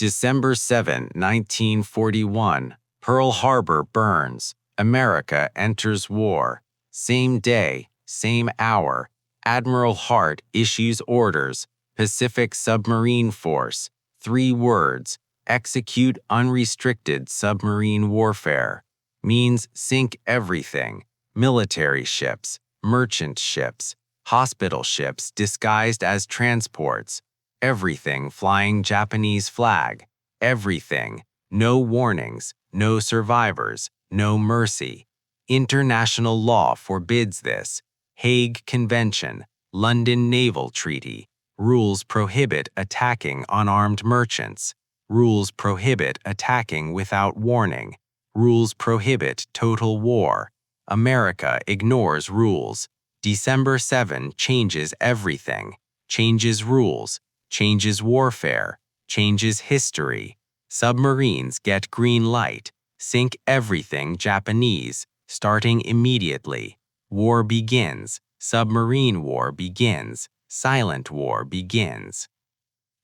December 7, 1941, Pearl Harbor burns. America enters war. Same day, same hour, Admiral Hart issues orders. Pacific Submarine Force. 3 words. Execute unrestricted submarine warfare. Means sink everything. Military ships, merchant ships, hospital ships disguised as transports. Everything flying Japanese flag. Everything. No warnings, no survivors, no mercy. International law forbids this. Hague Convention, London Naval Treaty. Rules prohibit attacking unarmed merchants. Rules prohibit attacking without warning. Rules prohibit total war. America ignores rules. December 7 changes everything. Changes rules. Changes warfare. Changes history. Submarines get green light. Sink everything Japanese, starting immediately. War begins. Submarine war begins. Silent war begins.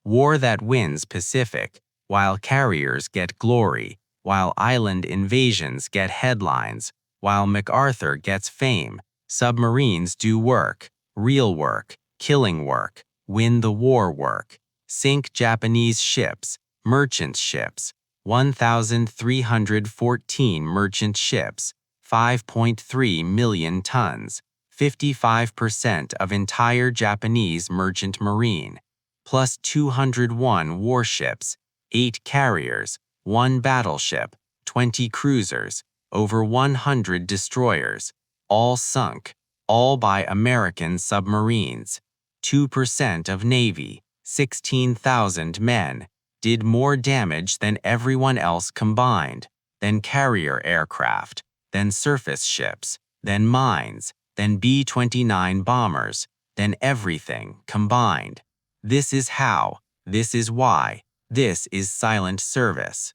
War that wins Pacific, while carriers get glory, while island invasions get headlines, while MacArthur gets fame. Submarines do work, real work, killing work, win the war work. Sink Japanese ships, merchant ships, 1,314 merchant ships, 5.3 million tons, 55% of entire Japanese merchant marine, plus 201 warships, 8 carriers, 1 battleship, 20 cruisers, over 100 destroyers, all sunk, all by American submarines. 2% of Navy, 16,000 men, did more damage than everyone else combined, than carrier aircraft, than surface ships, than mines, than B-29 bombers, than everything combined. This is how, this is why, this is silent service.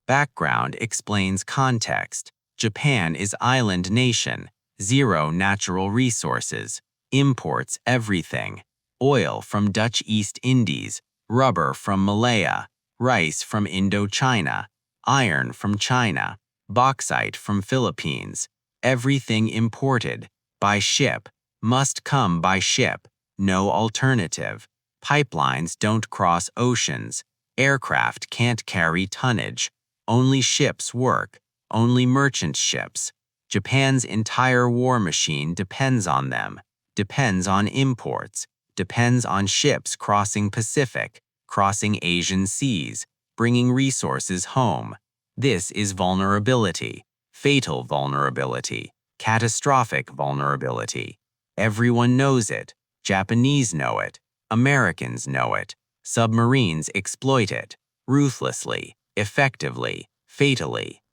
Background explains context. Japan is island nation, 0 natural resources, imports everything. Oil from Dutch East Indies, rubber from Malaya, rice from Indochina, iron from China, bauxite from Philippines. Everything imported, by ship, must come by ship, no alternative. Pipelines don't cross oceans. Aircraft can't carry tonnage. Only ships work, only merchant ships. Japan's entire war machine depends on them, depends on imports, depends on ships crossing Pacific, crossing Asian seas, bringing resources home. This is vulnerability, fatal vulnerability, catastrophic vulnerability. Everyone knows it. Japanese know it. Americans know it. Submarines exploit it, ruthlessly, effectively, fatally.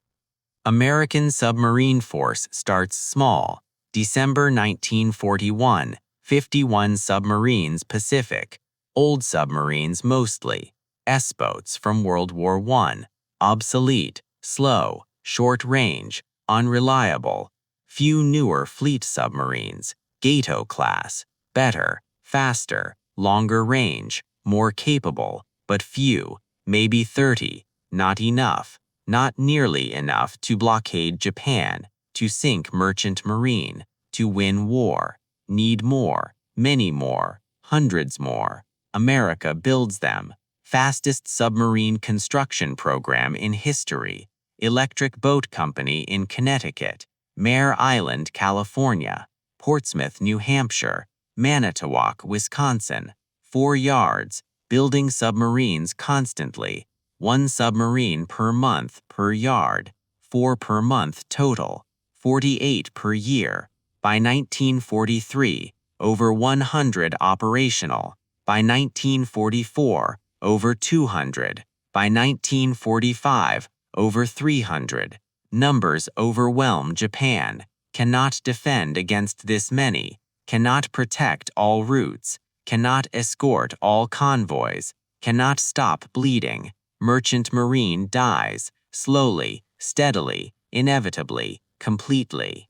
American submarine force starts small. December 1941, 51 submarines Pacific, old submarines mostly, S-boats from World War I, obsolete, slow, short range, unreliable. Few newer fleet submarines, Gato class, better, faster, longer range, more capable, but few, maybe 30, not enough, not nearly enough to blockade Japan, to sink merchant marine, to win war. Need more, many more, hundreds more. America builds them. Fastest submarine construction program in history. Electric Boat Company in Connecticut, Mare Island, California, Portsmouth, New Hampshire, Manitowoc, Wisconsin. 4 yards, building submarines constantly. 1 submarine per month per yard, 4 per month total, 48 per year. By 1943, over 100 operational. By 1944, over 200. By 1945, over 300. Numbers overwhelm Japan. Cannot defend against this many. Cannot protect all routes. Cannot escort all convoys. Cannot stop bleeding. Merchant marine dies, slowly, steadily, inevitably, completely.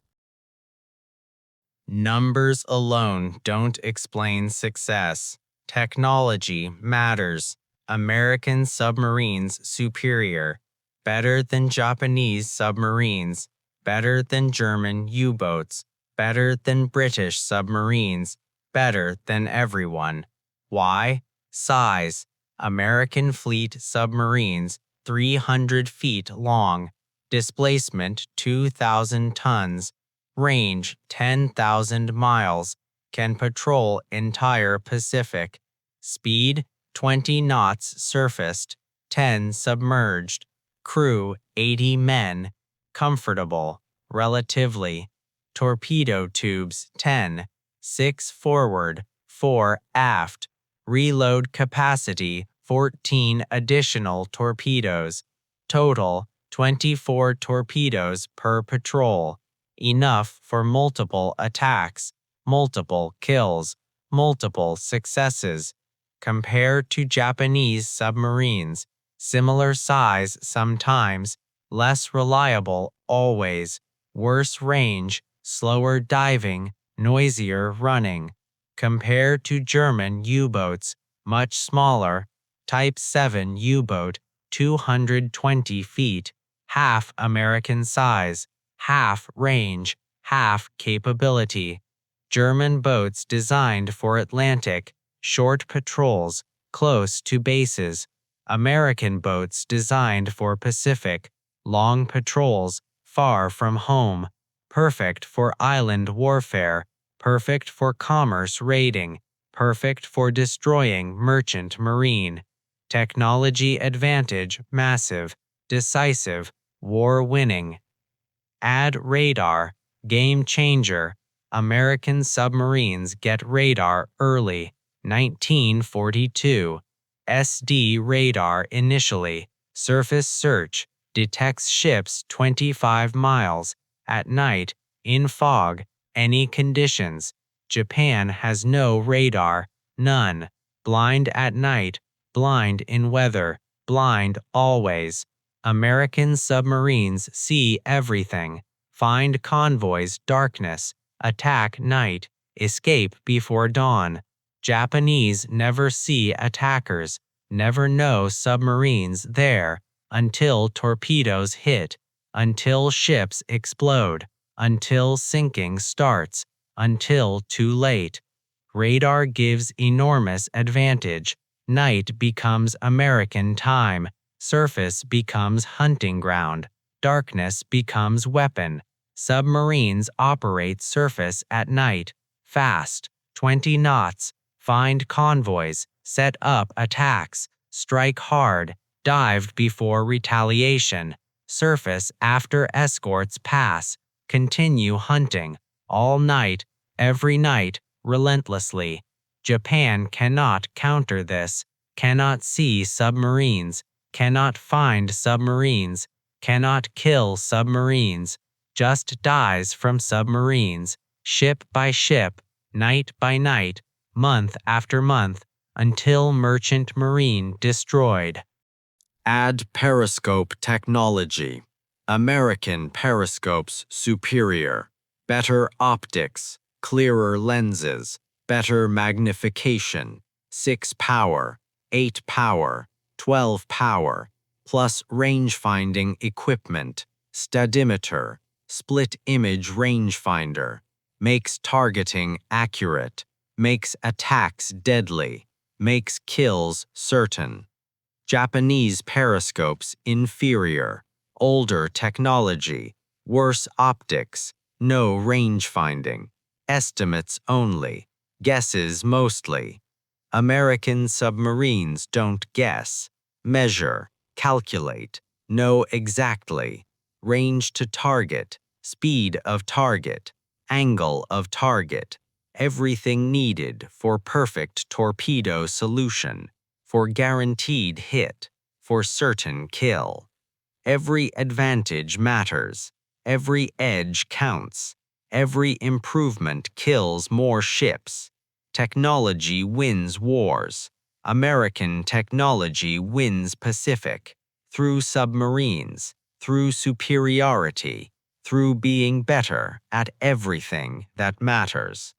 Numbers alone don't explain success. Technology matters. American submarines superior, better than Japanese submarines, better than German U-boats, better than British submarines, better than everyone. Why? Size. American fleet submarines 300 feet long, displacement 2,000 tons, range 10,000 miles, can patrol entire Pacific, speed 20 knots surfaced, 10 submerged, crew 80 men, comfortable, relatively, torpedo tubes 10, 6 forward, 4 aft, reload capacity 14 additional torpedoes, total 24 torpedoes per patrol, enough for multiple attacks, multiple kills, multiple successes. Compared to Japanese submarines, similar size sometimes, less reliable always, worse range, slower diving, noisier running. Compared to German U-boats, much smaller, Type 7 U-boat, 220 feet, half American size, half range, half capability. German boats designed for Atlantic, short patrols, close to bases. American boats designed for Pacific, long patrols, far from home. Perfect for island warfare, perfect for commerce raiding, perfect for destroying merchant marine. Technology advantage massive, decisive, war-winning. Add radar, game changer. American submarines get radar early, 1942. SD radar initially, surface search, detects ships 25 miles, at night, in fog, any conditions. Japan has no radar, none. Blind at night, blind in weather, blind always. American submarines see everything, find convoys darkness, attack night, escape before dawn. Japanese never see attackers, never know submarines there, until torpedoes hit, until ships explode, until sinking starts, until too late. Radar gives enormous advantage. Night becomes American time. Surface becomes hunting ground. Darkness becomes weapon. Submarines operate surface at night. Fast, 20 knots. Find convoys. Set up attacks. Strike hard. Dive before retaliation. Surface after escorts pass. Continue hunting. All night, every night, relentlessly. Japan cannot counter this, cannot see submarines, cannot find submarines, cannot kill submarines, just dies from submarines, ship by ship, night by night, month after month, until merchant marine destroyed. Add periscope technology. American periscopes superior. Better optics, clearer lenses, better magnification, 6 power, 8 power, 12 power, plus range-finding equipment, stadimeter, split image rangefinder, makes targeting accurate, makes attacks deadly, makes kills certain. Japanese periscopes inferior, older technology, worse optics, no range-finding, estimates only, guesses mostly. American submarines don't guess, measure, calculate, know exactly, range to target, speed of target, angle of target, everything needed for perfect torpedo solution, for guaranteed hit, for certain kill. Every advantage matters, every edge counts, every improvement kills more ships. Technology wins wars. American technology wins Pacific, through submarines, through superiority, through being better at everything that matters.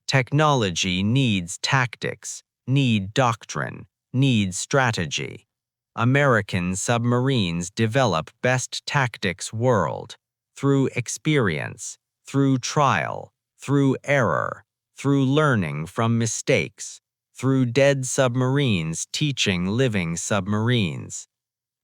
Technology needs tactics, need doctrine, Need strategy. American submarines develop best tactics world through experience, through trial, through error, through learning from mistakes, through dead submarines teaching living submarines.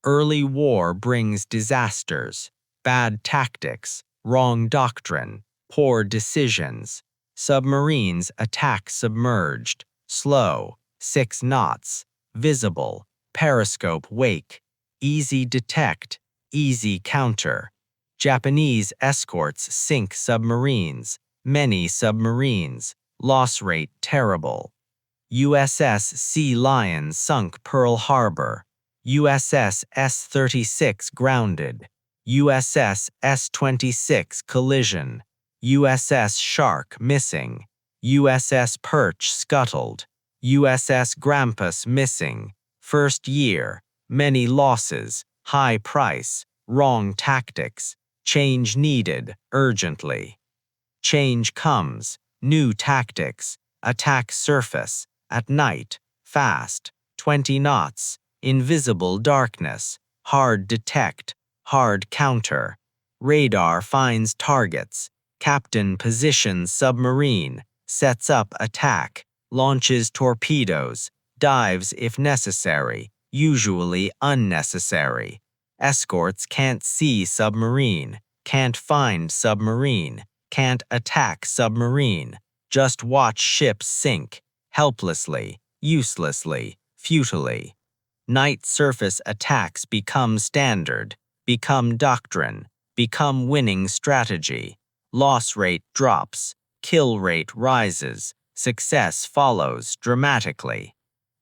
Early war brings disasters, bad tactics, wrong doctrine, poor decisions. Submarines attack submerged, slow, 6 knots, visible, periscope wake, easy detect, easy counter. Japanese escorts sink submarines, many submarines, loss rate terrible. USS Sea Lion sunk Pearl Harbor. USS S-36 grounded. USS S-26 collision. USS Shark missing. USS Perch scuttled. USS Grampus missing. First year, many losses, high price, wrong tactics, change needed urgently. Change comes, new tactics, attack surface, at night, fast, 20 knots, invisible darkness, hard detect, hard counter. Radar finds targets, captain positions submarine, sets up attack, launches torpedoes, dives if necessary, usually unnecessary. Escorts can't see submarine, can't find submarine, can't attack submarine, just watch ships sink, helplessly, uselessly, futilely. Night surface attacks become standard, become doctrine, become winning strategy. Loss rate drops, kill rate rises, success follows dramatically.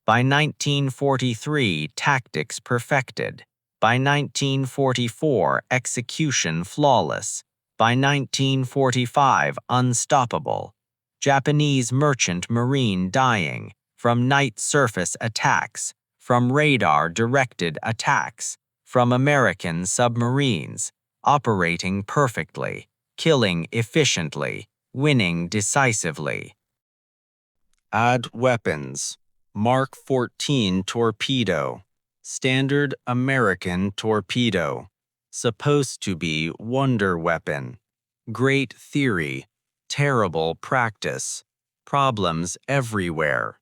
By 1943, tactics perfected. By 1944, execution flawless. By 1945, unstoppable. Japanese merchant marine dying from night surface attacks, from radar-directed attacks, from American submarines, operating perfectly, killing efficiently, winning decisively. Add weapons. Mark 14 torpedo. Standard American torpedo. Supposed to be wonder weapon. Great theory. Terrible practice. Problems everywhere.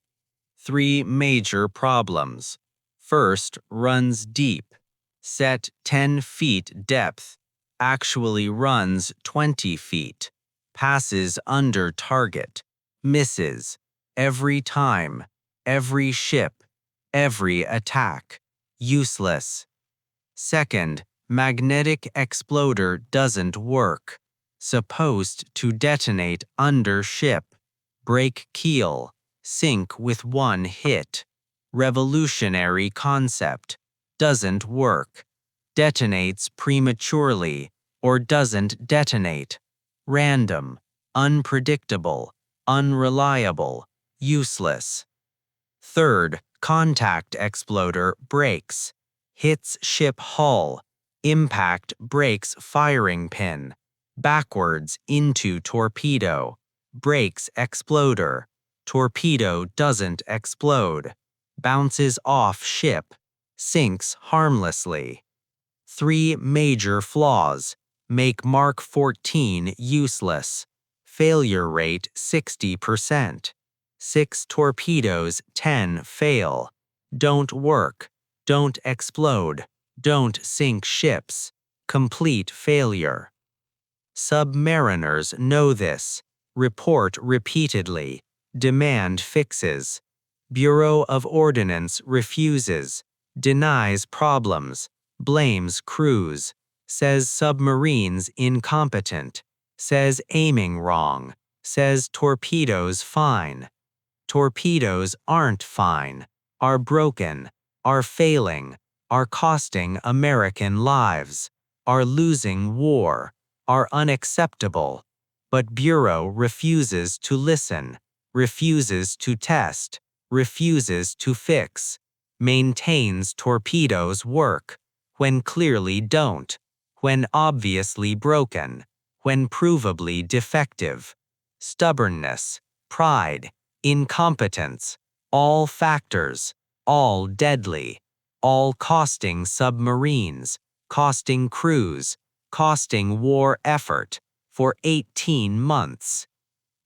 3 major problems. First, runs deep. Set 10 feet depth. Actually runs 20 feet. Passes under target. Misses. Every time. Every ship. Every attack. Useless. Second, magnetic exploder doesn't work. Supposed to detonate under ship. Break keel. Sink with one hit. Revolutionary concept. Doesn't work. Detonates prematurely or doesn't detonate. Random. Unpredictable. Unreliable. Useless. Third, contact exploder breaks. Hits ship hull. Impact breaks firing pin. Backwards into torpedo. Breaks exploder. Torpedo doesn't explode. Bounces off ship. Sinks harmlessly. 3 major flaws. Make Mark 14 useless. Failure rate 60%. 6 torpedoes, 10 fail. Don't work. Don't explode. Don't sink ships. Complete failure. Submariners know this. Report repeatedly. Demand fixes. Bureau of Ordnance refuses. Denies problems. Blames crews. Says submarines incompetent. Says aiming wrong. Says torpedoes fine. Torpedoes aren't fine, are broken, are failing, are costing American lives, are losing war, are unacceptable. But Bureau refuses to listen, refuses to test, refuses to fix, maintains torpedoes work, when clearly don't, when obviously broken, when provably defective. Stubbornness, pride, incompetence, all factors, all deadly, all costing submarines, costing crews, costing war effort, for 18 months.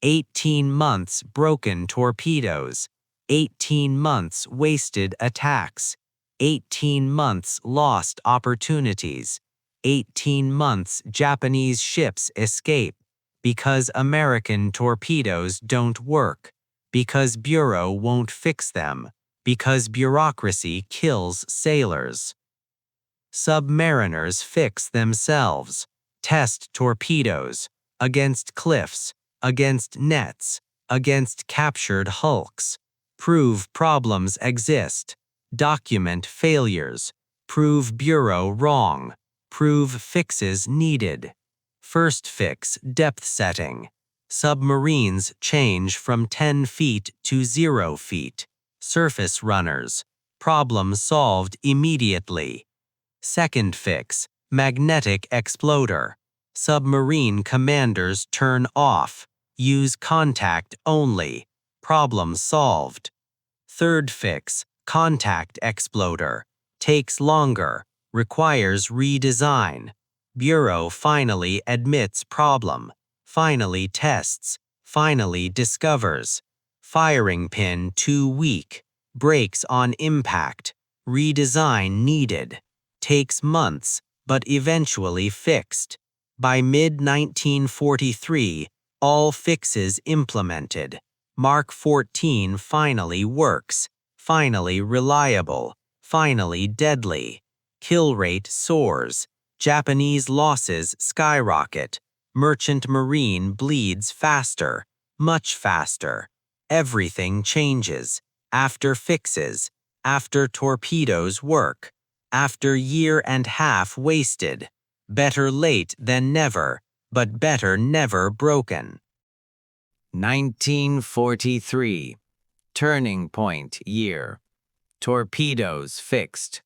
18 months broken torpedoes, 18 months wasted attacks, 18 months lost opportunities, 18 months Japanese ships escape, because American torpedoes don't work, because Bureau won't fix them, because bureaucracy kills sailors. Submariners fix themselves, test torpedoes, against cliffs, against nets, against captured hulks, prove problems exist, document failures, prove Bureau wrong, prove fixes needed. First fix, depth setting. Submarines change from 10 feet to 0 feet. Surface runners. Problem solved immediately. Second fix, magnetic exploder. Submarine commanders turn off. Use contact only. Problem solved. Third fix, contact exploder. Takes longer. Requires redesign. Bureau finally admits problem. Finally tests. Finally discovers. Firing pin too weak. Breaks on impact. Redesign needed. Takes months, but eventually fixed. By mid-1943, all fixes implemented. Mark 14 finally works, finally reliable, finally deadly. Kill rate soars. Japanese losses skyrocket. Merchant Marine bleeds faster, much faster. Everything changes. After fixes, after torpedoes work, after year and half wasted. Better late than never, but better never broken. 1943. Turning point year. Torpedoes fixed.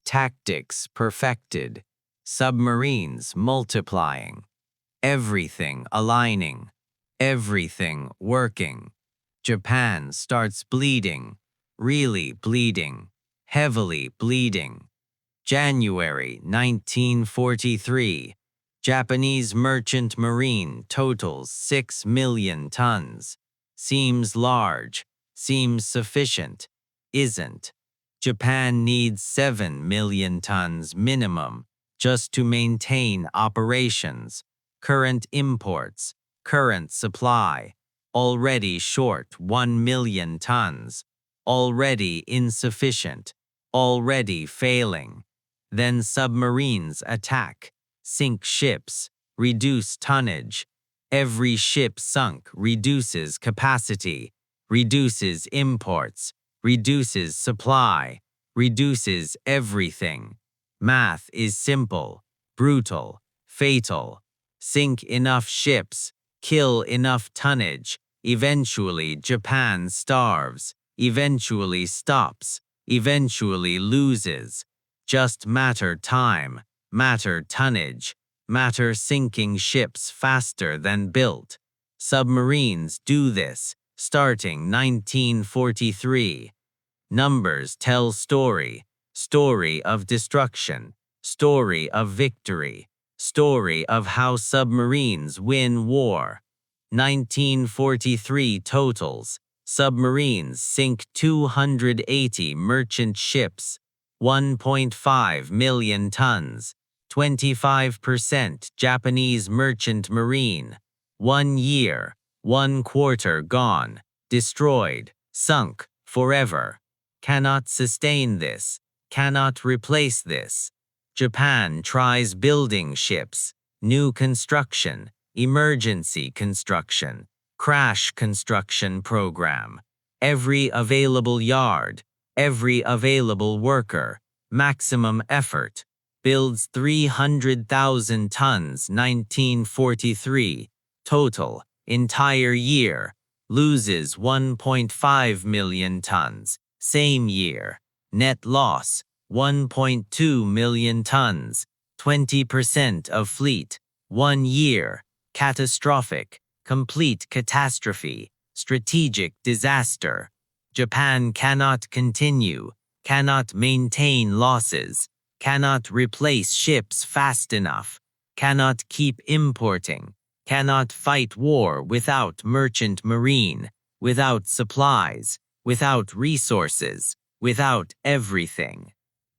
Tactics perfected. Submarines multiplying. Everything aligning. Everything working. Japan starts bleeding. Really bleeding. Heavily bleeding. January 1943. Japanese merchant marine totals 6 million tons. Seems large. Seems sufficient. Isn't. Japan needs 7 million tons minimum just to maintain operations. Current imports. Current supply. Already short 1 million tons. Already insufficient. Already failing. Then submarines attack, sink ships, reduce tonnage. Every ship sunk reduces capacity, reduces imports, reduces supply, reduces everything. Math is simple, brutal, fatal. Sink enough ships, kill enough tonnage. Eventually Japan starves, eventually stops, eventually loses. Just matter time, matter tonnage, matter sinking ships faster than built. Submarines do this, starting 1943. Numbers tell story, story of destruction, story of victory, story of how submarines win war. 1943 totals. Submarines sink 280 merchant ships, 1.5 million tons, 25% Japanese merchant marine. 1 year, 1/4 gone, destroyed, sunk, forever. Cannot sustain this, cannot replace this. Japan tries building ships, new construction, emergency construction, crash construction program. Every available yard, every available worker, maximum effort. Builds 300,000 tons 1943. Total, entire year. Loses 1.5 million tons. Same year. Net loss, 1.2 million tons. 20% of fleet. 1 year. Catastrophic. Complete catastrophe. Strategic disaster. Japan cannot continue. cannot maintain losses, cannot replace ships fast enough, cannot keep importing, cannot fight war without merchant marine, without supplies, without resources, without everything.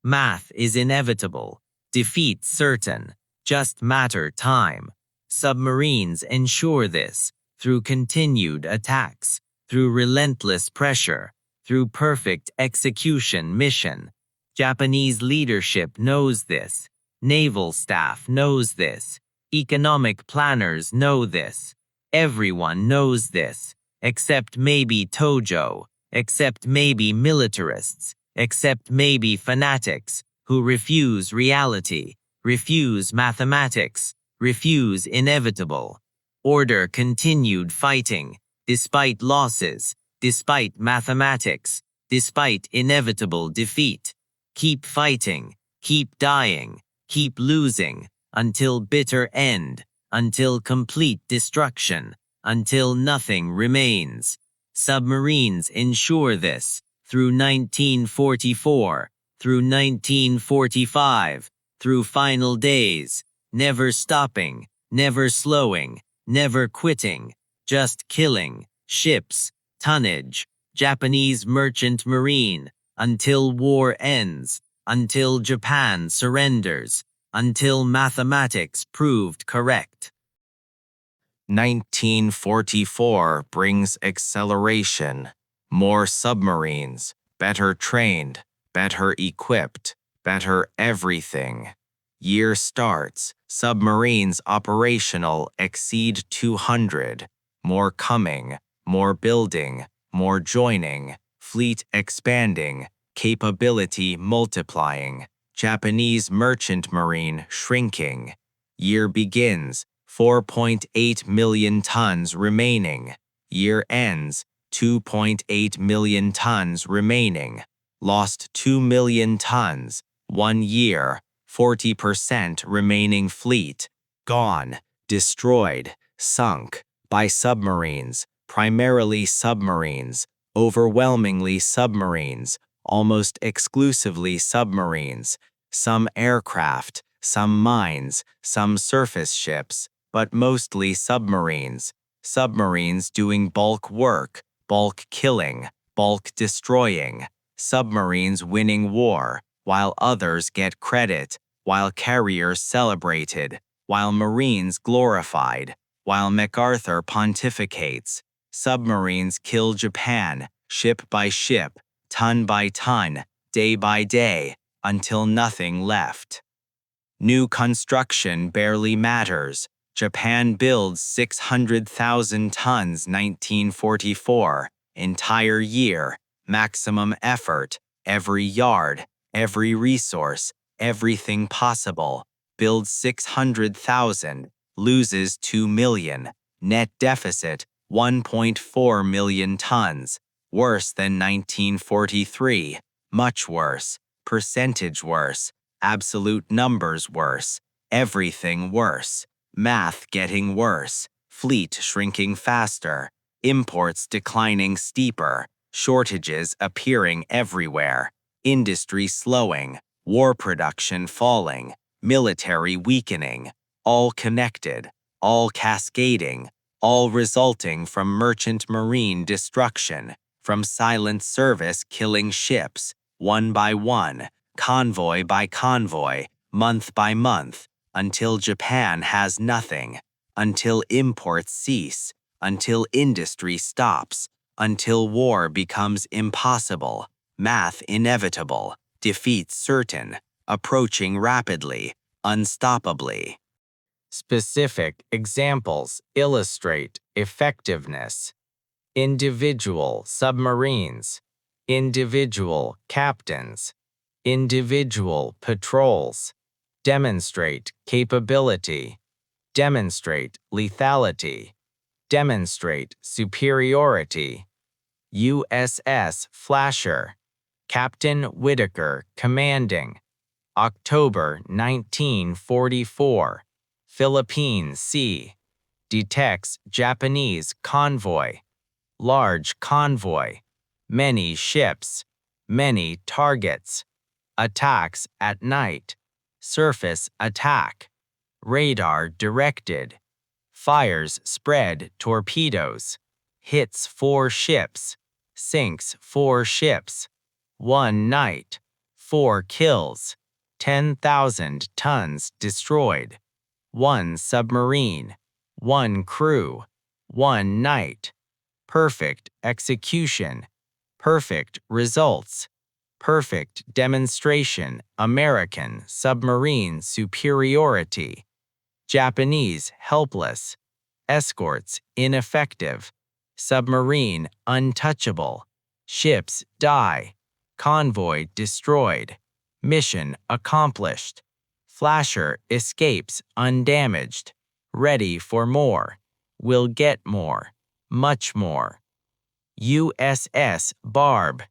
Math is inevitable, defeat certain, just matter time. Submarines ensure this, through continued attacks, through relentless pressure, through perfect execution mission. Japanese leadership knows this. Naval staff knows this. Economic planners know this. Everyone knows this, except maybe Tojo, except maybe militarists, except maybe fanatics, who refuse reality, refuse mathematics, refuse inevitable. Order continued fighting, despite losses, despite mathematics, despite inevitable defeat. Keep fighting, keep dying, keep losing, until bitter end, until complete destruction, until nothing remains. Submarines ensure this, through 1944, through 1945, through final days, never stopping, never slowing, never quitting, just killing, ships, tonnage, Japanese merchant marine, until war ends, until Japan surrenders, until mathematics proved correct. 1944 brings acceleration, more submarines, better trained, better equipped, better everything. Year starts, submarines operational exceed 200, more coming, more building, more joining, fleet expanding, capability multiplying, Japanese merchant marine shrinking. Year begins, 4.8 million tons remaining. Year ends, 2.8 million tons remaining. Lost 2 million tons, 1 year, 40% remaining fleet. Gone, destroyed, sunk, by submarines, primarily submarines, overwhelmingly submarines, almost exclusively submarines, some aircraft, some mines, some surface ships, but mostly submarines. Submarines doing bulk work, bulk killing, bulk destroying. Submarines winning war, while others get credit, while carriers celebrated, while Marines glorified, while MacArthur pontificates. Submarines kill Japan, ship by ship, ton by ton, day by day, until nothing left. New construction barely matters. Japan builds 600,000 tons 1944, entire year, maximum effort, every yard, every resource, everything possible. Builds 600,000, loses 2 million, net deficit 1.4 million tons. Worse than 1943, much worse, percentage worse, absolute numbers worse, everything worse, math getting worse, fleet shrinking faster, imports declining steeper, shortages appearing everywhere, industry slowing, war production falling, military weakening, all connected, all cascading, all resulting from merchant marine destruction, from silent service killing ships, one by one, convoy by convoy, month by month, until Japan has nothing, until imports cease, until industry stops, until war becomes impossible, math inevitable, defeat certain, approaching rapidly, unstoppably. Specific examples illustrate effectiveness. Individual submarines, individual captains, individual patrols, demonstrate capability, demonstrate lethality, demonstrate superiority. USS Flasher, Captain Whitaker commanding, October 1944, Philippine Sea, detects Japanese convoy, large convoy, many ships, many targets, attacks at night, surface attack, radar directed, fires spread torpedoes, hits 4 ships, sinks 4 ships, 1 night, 4 kills, 10,000 tons destroyed, 1 submarine, 1 crew, 1 night, perfect execution, perfect results, perfect demonstration, American submarine superiority, Japanese helpless, escorts ineffective, submarine untouchable, ships die, convoy destroyed, mission accomplished, flasher escapes undamaged, ready for more, will get more, much more. USS Barb,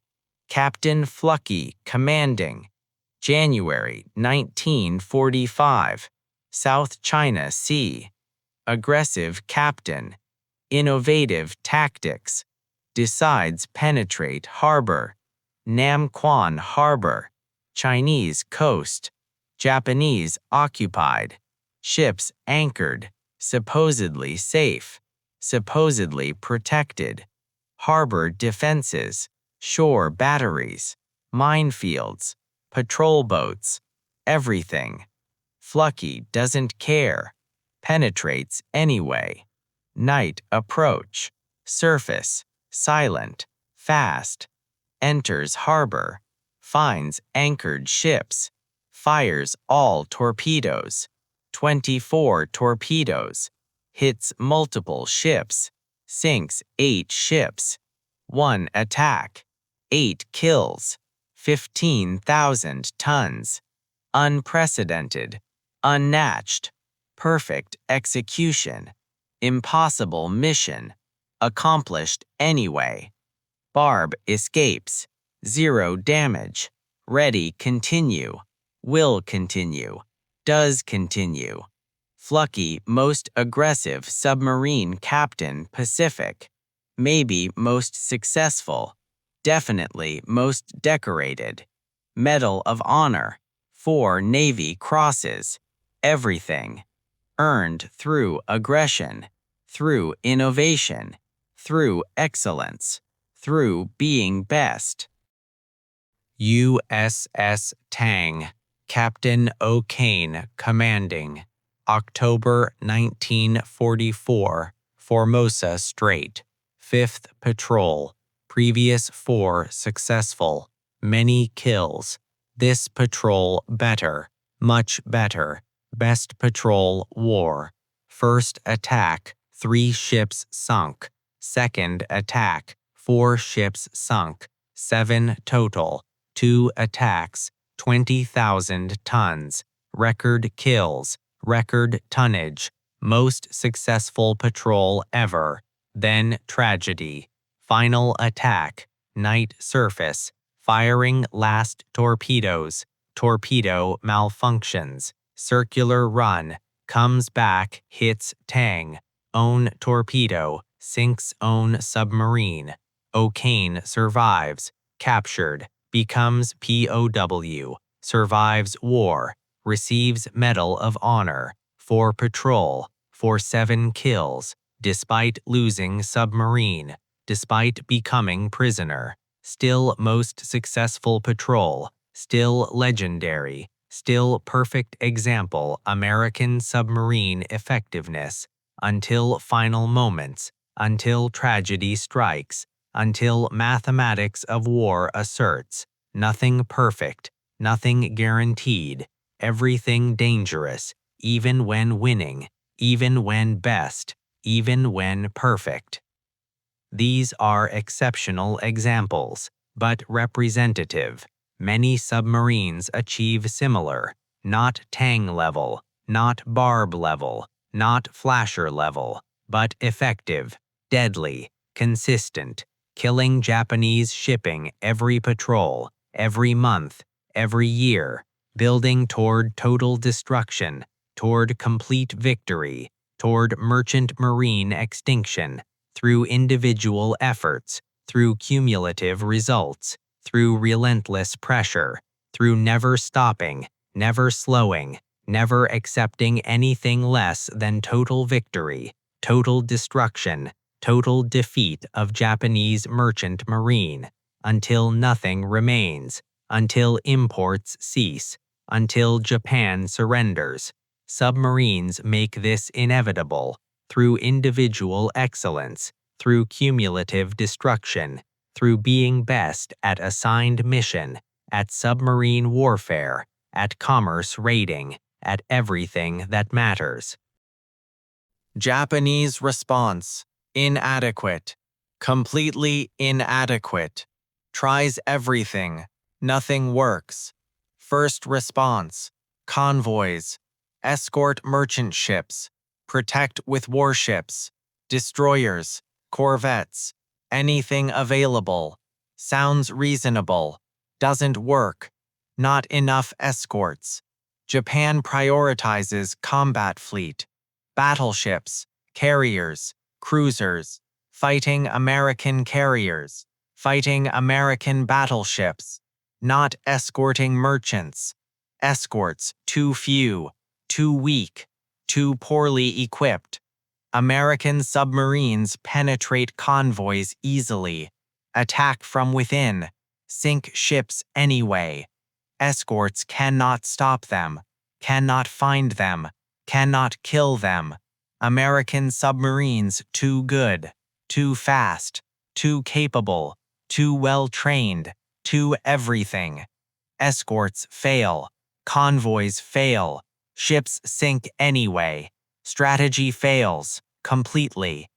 Captain Fluckey commanding, January 1945, South China Sea, aggressive captain, innovative tactics, decides penetrate harbor, Nam Quan Harbor, Chinese coast, Japanese occupied, ships anchored, supposedly safe, supposedly protected, harbor defenses, shore batteries, minefields, patrol boats, everything. Fluckey doesn't care, penetrates anyway. Night approach, surface, silent, fast, enters harbor, finds anchored ships, fires all torpedoes, 24 torpedoes, hits multiple ships, sinks 8 ships, 1 attack, 8 kills, 15,000 tons, unprecedented, unmatched, perfect execution, impossible mission, accomplished anyway. Barb escapes, 0 damage, ready continue, will continue, does continue. Fluckey most aggressive submarine captain Pacific, maybe most successful, definitely most decorated, Medal of Honor, 4 Navy Crosses, everything, earned through aggression, through innovation, through excellence, through being best. USS Tang, Captain O'Kane commanding, October 1944, Formosa Strait, 5th Patrol, previous 4 successful, many kills, this patrol better, much better, best patrol war, first attack, 3 ships sunk, second attack, 4 ships sunk, 7 total, 2 attacks, 20,000 tons, record kills, record tonnage, most successful patrol ever, then tragedy, final attack, night surface, firing last torpedoes, torpedo malfunctions, circular run, comes back, hits Tang, own torpedo, sinks own submarine, O'Kane survives, captured, becomes POW, survives war, receives Medal of Honor, for patrol, for 7 kills, despite losing submarine, despite becoming prisoner, still most successful patrol, still legendary, still perfect example American submarine effectiveness, until final moments, until tragedy strikes, until mathematics of war asserts, nothing perfect, nothing guaranteed, everything dangerous, even when winning, even when best, even when perfect. These are exceptional examples, but representative. Many submarines achieve similar, not Tang level, not Barb level, not Flasher level, but effective, deadly, consistent, killing Japanese shipping every patrol, every month, every year, building toward total destruction, toward complete victory, toward merchant marine extinction, through individual efforts, through cumulative results, through relentless pressure, through never stopping, never slowing, never accepting anything less than total victory, total destruction, total defeat of Japanese merchant marine, until nothing remains, until imports cease, until Japan surrenders. Submarines make this inevitable, through individual excellence, through cumulative destruction, through being best at assigned mission, at submarine warfare, at commerce raiding, at everything that matters. Japanese response: inadequate, completely inadequate. Tries everything, nothing works. First response: convoys, escort merchant ships, protect with warships, destroyers, corvettes, anything available. Sounds reasonable. Doesn't work. Not enough escorts. Japan prioritizes combat fleet, battleships, carriers, cruisers, fighting American carriers, fighting American battleships, not escorting merchants. Escorts too few, too weak, too poorly equipped. American submarines penetrate convoys easily, attack from within, sink ships anyway. Escorts cannot stop them, cannot find them, cannot kill them. American submarines too good, too fast, too capable, too well trained, too everything. Escorts fail, convoys fail, ships sink anyway. Strategy fails, completely.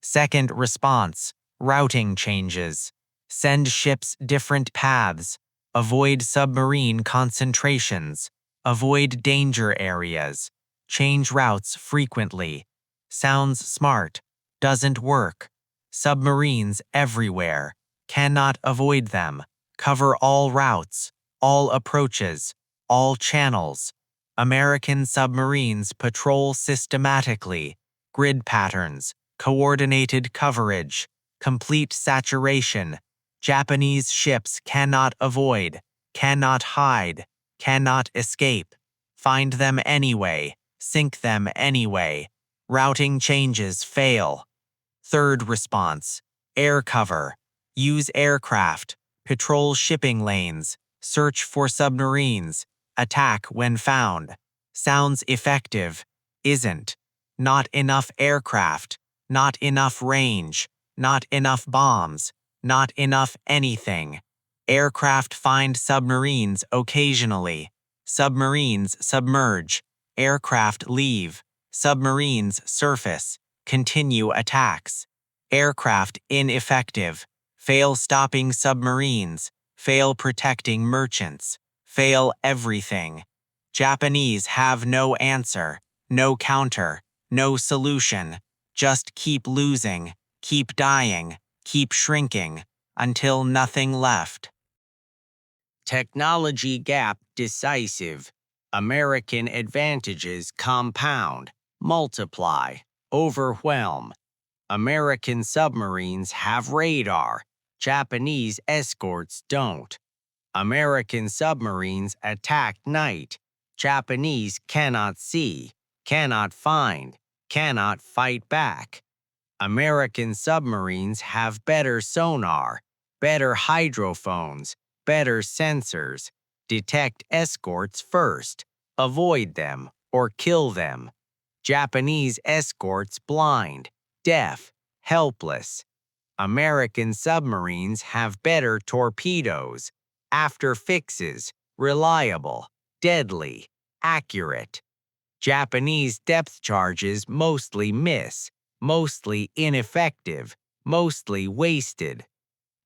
Second response: routing changes. Send ships different paths. Avoid submarine concentrations. Avoid danger areas. Change routes frequently. Sounds smart. Doesn't work. Submarines everywhere. Cannot avoid them. Cover all routes, all approaches, all channels. American submarines patrol systematically. Grid patterns, coordinated coverage, complete saturation. Japanese ships cannot avoid, cannot hide, cannot escape. Find them anyway, sink them anyway. Routing changes fail. Third response: air cover. Use aircraft, patrol shipping lanes, search for submarines, attack when found. Sounds effective. Isn't. Not enough aircraft, not enough range, not enough bombs, not enough anything. Aircraft find submarines occasionally. Submarines submerge. Aircraft leave. Submarines surface. Continue attacks. Aircraft ineffective. Fail stopping submarines. Fail protecting merchants. Fail everything. Japanese have no answer, no counter, no solution. Just keep losing, keep dying, keep shrinking, until nothing left. Technology gap decisive. American advantages compound, multiply, overwhelm. American submarines have radar. Japanese escorts don't. American submarines attack night. Japanese cannot see, cannot find, cannot fight back. American submarines have better sonar, better hydrophones, better sensors. Detect escorts first, avoid them, or kill them. Japanese escorts blind, deaf, helpless. American submarines have better torpedoes, after fixes, reliable, deadly, accurate. Japanese depth charges mostly miss, mostly ineffective, mostly wasted.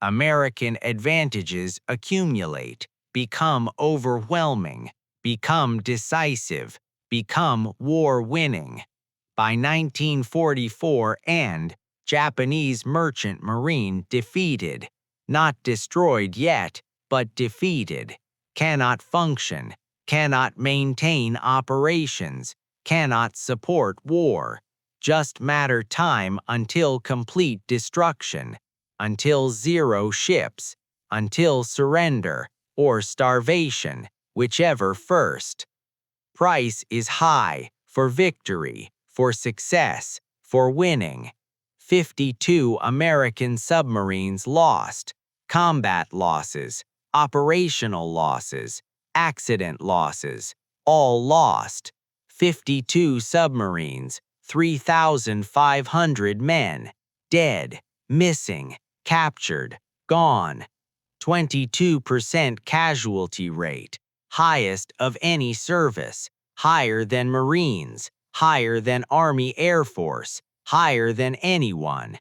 American advantages accumulate, become overwhelming, become decisive, become war-winning. By 1944 Japanese merchant marine defeated, not destroyed yet, but defeated, cannot function, cannot maintain operations, cannot support war. Just matter time until complete destruction, until zero ships, until surrender or starvation, whichever first. Price is high for victory, for success, for winning. 52 American submarines lost, combat losses, operational losses, accident losses, all lost. 52 submarines, 3,500 men, dead, missing, captured, gone. 22% casualty rate, highest of any service, higher than Marines, higher than Army Air Force, higher than anyone.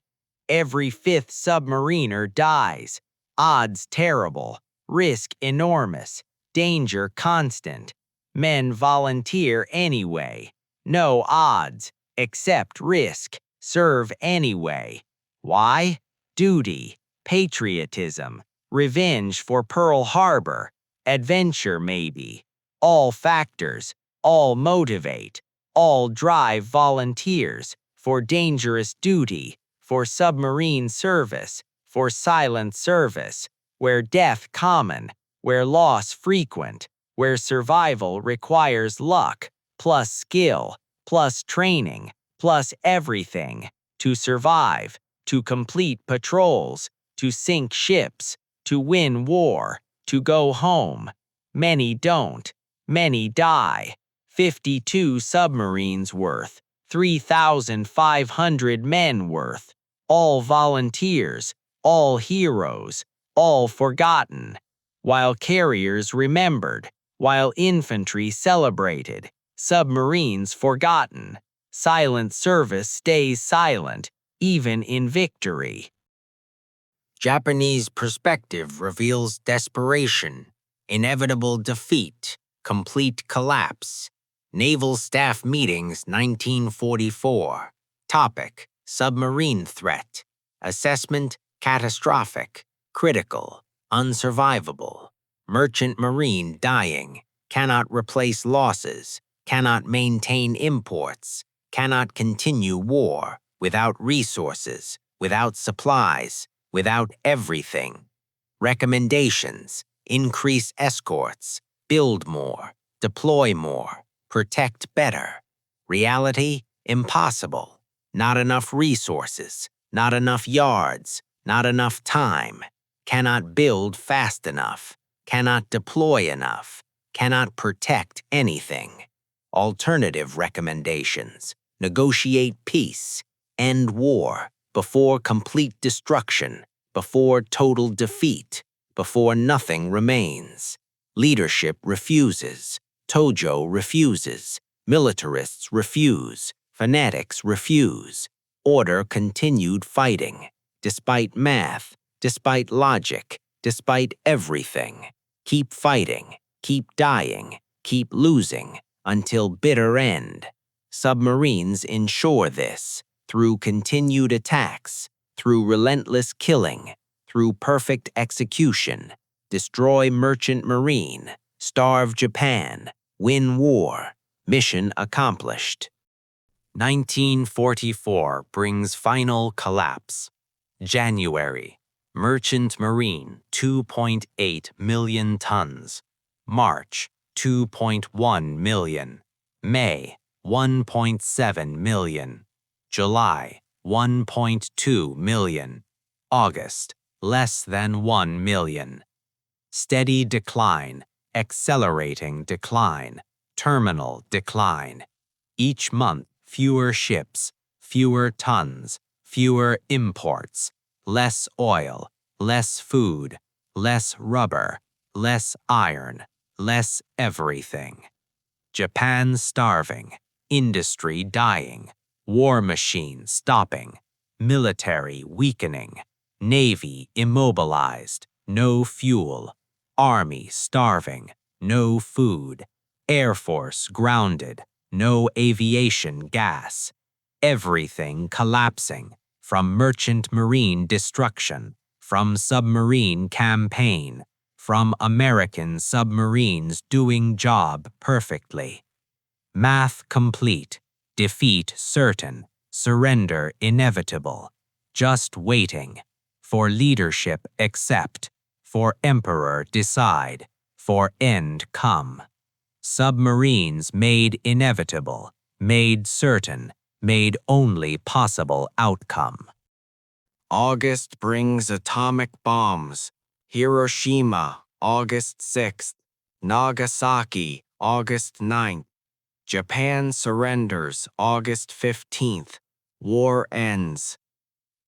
Every fifth submariner dies. Odds terrible, risk enormous, danger constant. Men volunteer anyway. No odds, accept risk, serve anyway. Why? Duty, patriotism, revenge for Pearl Harbor, adventure maybe. All factors, all motivate, all drive volunteers for dangerous duty, for submarine service, for silent service, where death common, where loss frequent, where survival requires luck, plus skill, plus training, plus everything, to survive, to complete patrols, to sink ships, to win war, to go home. Many don't. Many die. 52 submarines worth, 3,500 men worth, all volunteers, all heroes, all forgotten, while carriers remembered, while infantry celebrated, submarines forgotten. Silent service stays silent, even in victory. Japanese perspective reveals desperation, inevitable defeat, complete collapse. Naval Staff Meetings 1944. Topic: Submarine threat. Assessment: catastrophic, critical, unsurvivable. Merchant Marine dying, cannot replace losses, cannot maintain imports, cannot continue war, without resources, without supplies, without everything. Recommendations: increase escorts, build more, deploy more, protect better. Reality: impossible. Not enough resources, not enough yards, not enough time. Cannot build fast enough, cannot deploy enough, cannot protect anything. Alternative recommendations: negotiate peace, end war, before complete destruction, before total defeat, before nothing remains. Leadership refuses. Tojo refuses. Militarists refuse. Fanatics refuse. Order continued fighting. Despite math, despite logic, despite everything. Keep fighting, keep dying, keep losing, until bitter end. Submarines ensure this, through continued attacks, through relentless killing, through perfect execution. Destroy merchant marine, starve Japan, win war, mission accomplished. 1944 brings final collapse. January, merchant marine 2.8 million tons. March, 2.1 million. May, 1.7 million. July, 1.2 million. August, less than 1 million. Steady decline, accelerating decline, terminal decline. Each month, fewer ships, fewer tons, fewer imports, less oil, less food, less rubber, less iron, less everything. Japan starving, industry dying, war machine stopping, military weakening, navy immobilized, no fuel, army starving, no food, air force grounded, no aviation gas, everything collapsing, from merchant marine destruction, from submarine campaign, from American submarines doing job perfectly. Math complete, defeat certain, surrender inevitable, just waiting. For leadership accept, For emperor decide, for end come. Submarines made inevitable, made certain, made only possible outcome. August brings atomic bombs. Hiroshima, August 6th. Nagasaki, August 9th. Japan surrenders, August 15th. War ends.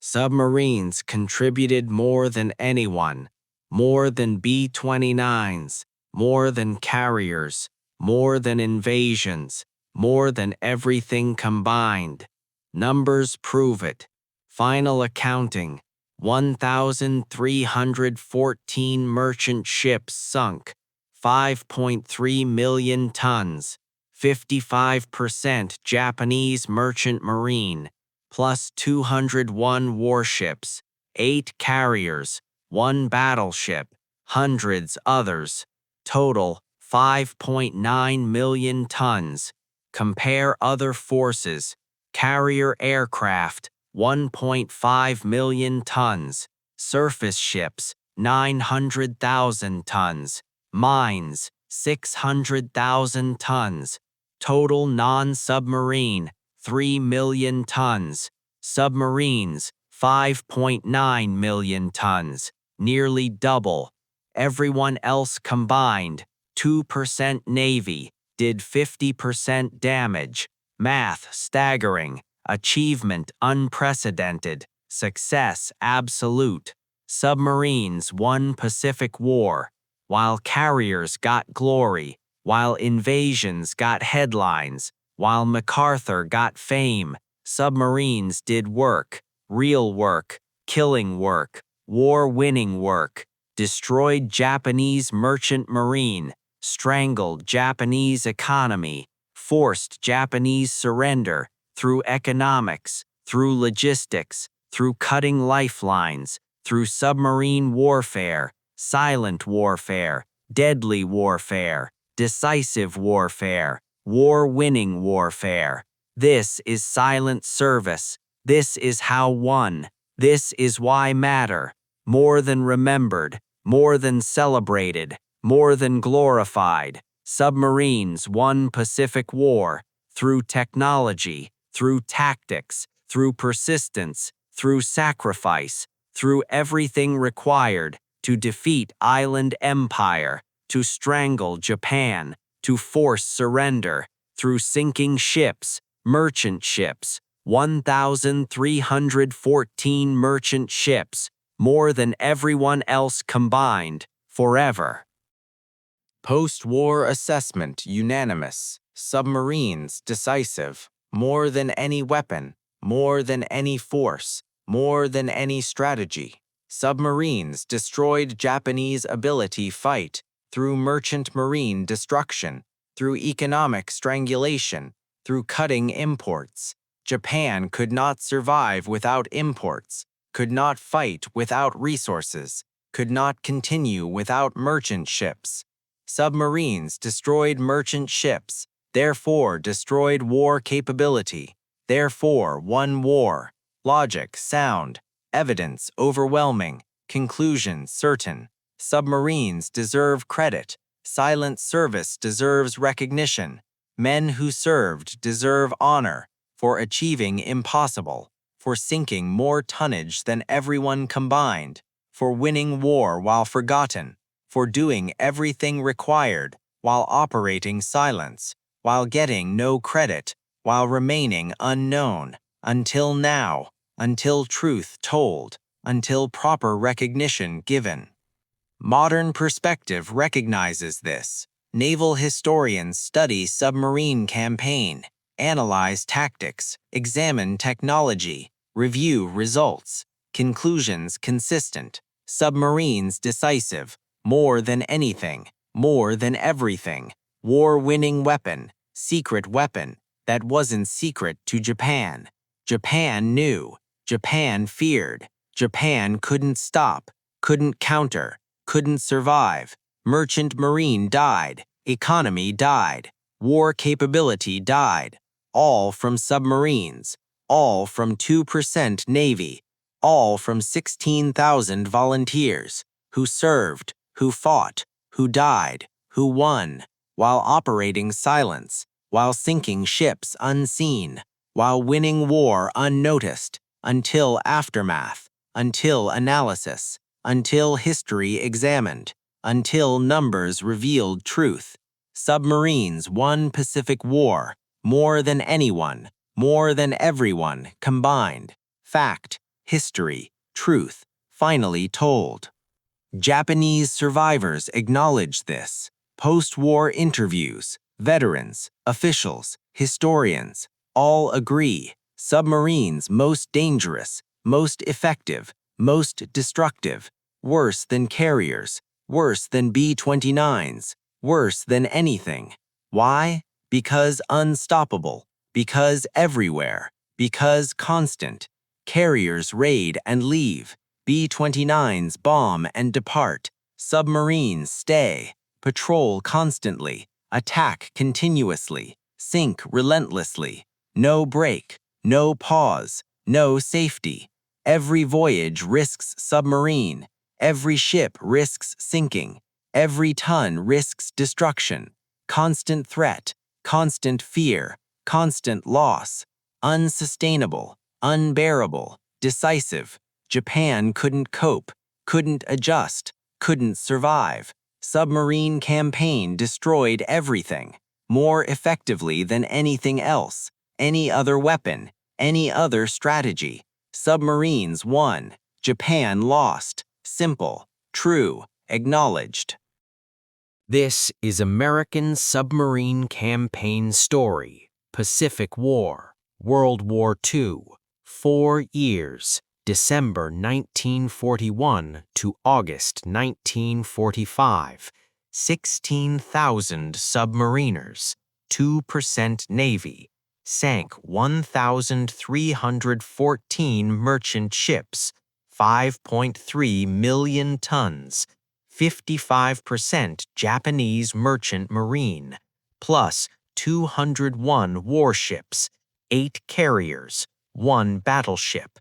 Submarines contributed more than anyone, more than B-29s, more than carriers, more than invasions, more than everything combined. Numbers prove it. Final accounting: 1,314 merchant ships sunk, 5.3 million tons, 55% Japanese merchant marine, plus 201 warships, 8 carriers, 1 battleship, hundreds others. Total 5.9 million tons. Compare other forces. Carrier aircraft, 1.5 million tons. Surface ships, 900,000 tons. Mines, 600,000 tons. Total non-submarine, 3 million tons. Submarines, 5.9 million tons, nearly double. Everyone else combined, 2% Navy, did 50% damage. Math staggering, achievement unprecedented, success absolute. Submarines won Pacific War, while carriers got glory, while invasions got headlines, while MacArthur got fame. Submarines did work, real work, killing work, war-winning work, destroyed Japanese merchant marine, strangled Japanese economy, forced Japanese surrender through economics, through logistics, through cutting lifelines, through submarine warfare, silent warfare, deadly warfare, decisive warfare, war-winning warfare. This is silent service. This is how won. This is why matter. More than remembered, more than celebrated, more than glorified. Submarines won Pacific War through technology, through tactics, through persistence, through sacrifice, through everything required to defeat island empire, to strangle Japan, to force surrender, through sinking ships, merchant ships, 1,314 merchant ships, more than everyone else combined, forever. Post-war assessment unanimous. Submarines decisive. More than any weapon, more than any force, more than any strategy. Submarines destroyed Japanese ability fight through merchant marine destruction, through economic strangulation, through cutting imports. Japan could not survive without imports, could not fight without resources, could not continue without merchant ships. Submarines destroyed merchant ships, therefore destroyed war capability, therefore won war. Logic sound, evidence overwhelming, conclusion certain. Submarines deserve credit. Silent service deserves recognition. Men who served deserve honor for achieving impossible, for sinking more tonnage than everyone combined, for winning war while forgotten, for doing everything required while operating silence, while getting no credit, while remaining unknown, until now, until truth told, until proper recognition given. Modern perspective recognizes this. Naval historians study submarine campaign, analyze tactics, examine technology, review results, conclusions consistent. Submarines decisive, more than anything, more than everything. War-winning weapon, secret weapon, that wasn't secret to Japan. Japan knew, Japan feared, Japan couldn't stop, couldn't counter, couldn't survive. Merchant marine died, economy died, war capability died, all from submarines, all from 2% Navy, all from 16,000 volunteers. who served, who fought, who died, who won, while operating silence, while sinking ships unseen, while winning war unnoticed, until aftermath, until analysis, until history examined, until numbers revealed truth. Submarines won Pacific War, more than anyone, more than everyone combined. Fact, history, truth, finally told. Japanese survivors acknowledge this. Post-war interviews, veterans, officials, historians, all agree. Submarines most dangerous, most effective, most destructive, worse than carriers, worse than B-29s, worse than anything. Why? Because unstoppable, because everywhere, because constant. Carriers raid and leave. B-29s bomb and depart. Submarines stay. Patrol constantly. Attack continuously. Sink relentlessly. No break. No pause. No safety. Every voyage risks submarine. Every ship risks sinking. Every ton risks destruction. Constant threat. Constant fear. Constant loss. Unsustainable. Unbearable. Decisive. Japan couldn't cope, couldn't adjust, couldn't survive. Submarine campaign destroyed everything, more effectively than anything else, any other weapon, any other strategy. Submarines won, Japan lost. Simple, true, acknowledged. This is American Submarine Campaign Story, Pacific War, World War II, 4 years. December 1941 to August 1945, 16,000 submariners, 2% Navy, sank 1,314 merchant ships, 5.3 million tons, 55% Japanese merchant marine, plus 201 warships, 8 carriers, 1 battleship.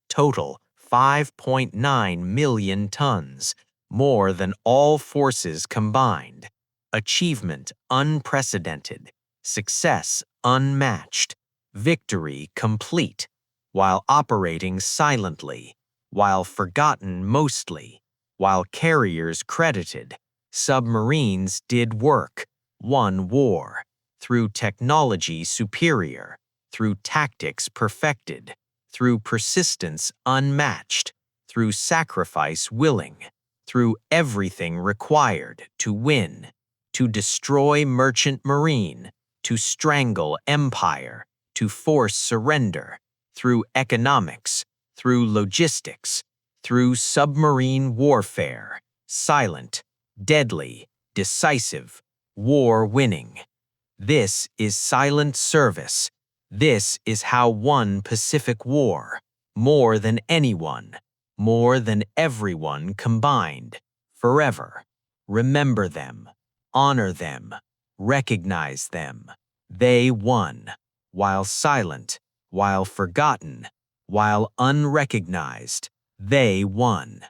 Total 5.9 million tons, more than all forces combined. Achievement unprecedented. Success unmatched. Victory complete. While operating silently. While forgotten mostly. While carriers credited. Submarines did work. Won war. Through technology superior. Through tactics perfected. Through persistence unmatched, through sacrifice willing, through everything required to win, to destroy merchant marine, to strangle empire, to force surrender, through economics, through logistics, through submarine warfare, silent, deadly, decisive, war-winning. This is silent service. This is how won Pacific War, more than anyone, more than everyone combined, forever. Remember them, honor them, recognize them. They won, while silent, while forgotten, while unrecognized. They won.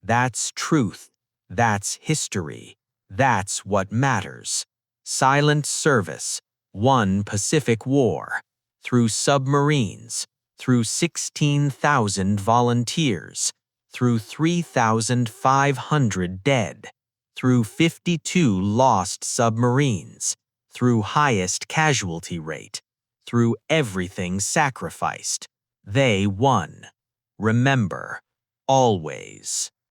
That's truth. That's history. That's what matters. Silent service, won Pacific War. Through submarines, through 16,000 volunteers, through 3,500 dead, through 52 lost submarines, through highest casualty rate, through everything sacrificed. They won. Remember, always.